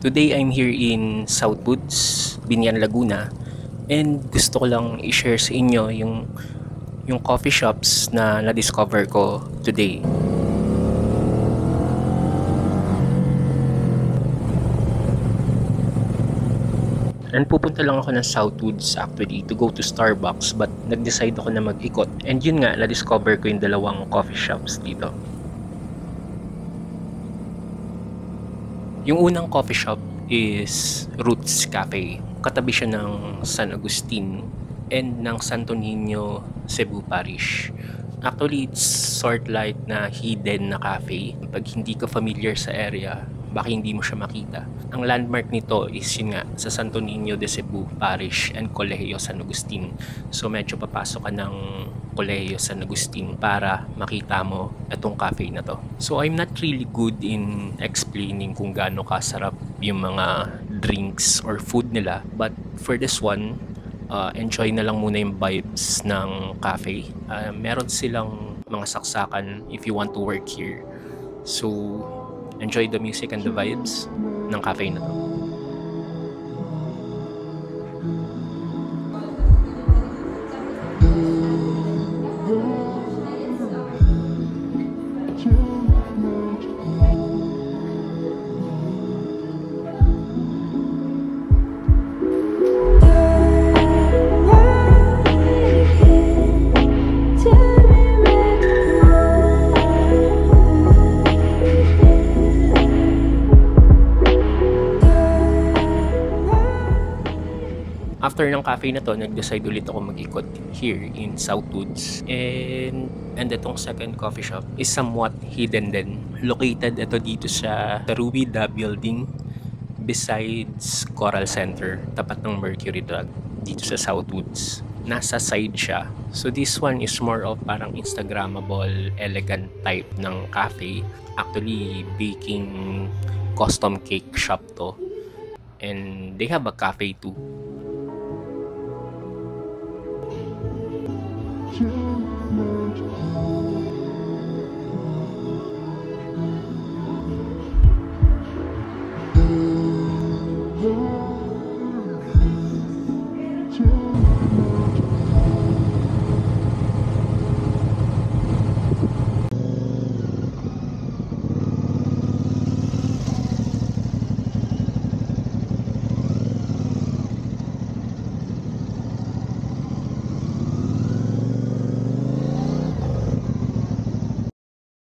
Today I'm here in Southwoods, Binyan, Laguna, and gusto ko lang i-share sa inyo yung coffee shops na na-discover ko today. And pupunta lang ako ng Southwoods actually to go to Starbucks, but nag-decide ako na mag-ikot. And yun nga, na-discover ko yung dalawang coffee shops dito. Yung unang coffee shop is Roots Cafe. Katabi siya ng San Agustin and ng Santo Niño, Cebu Parish. Actually, it's sort like na hidden na cafe. Pag hindi ka familiar sa area, baka hindi mo siya makita. Ang landmark nito is yun nga, sa Santo Niño de Cebu Parish and Colegio San Agustin. So medyo papasok ka ng Colegio San Agustin para makita mo itong cafe na to. So I'm not really good in explaining kung gaano kasarap yung mga drinks or food nila. But for this one, enjoy na lang muna yung vibes ng cafe. Meron silang mga saksakan if you want to work here. So enjoy the music and the vibes ng cafe na to. After ng cafe na to, nag-decide ulit ako mag-ikot here in Southwoods. And itong second coffee shop is somewhat hidden din. Located ito dito sa Ruida building besides Coral Center, tapat ng Mercury Drug, dito sa Southwoods. Nasa side siya. So this one is more of parang Instagrammable, elegant type ng cafe. Actually, baking custom cake shop to. And they have a cafe too.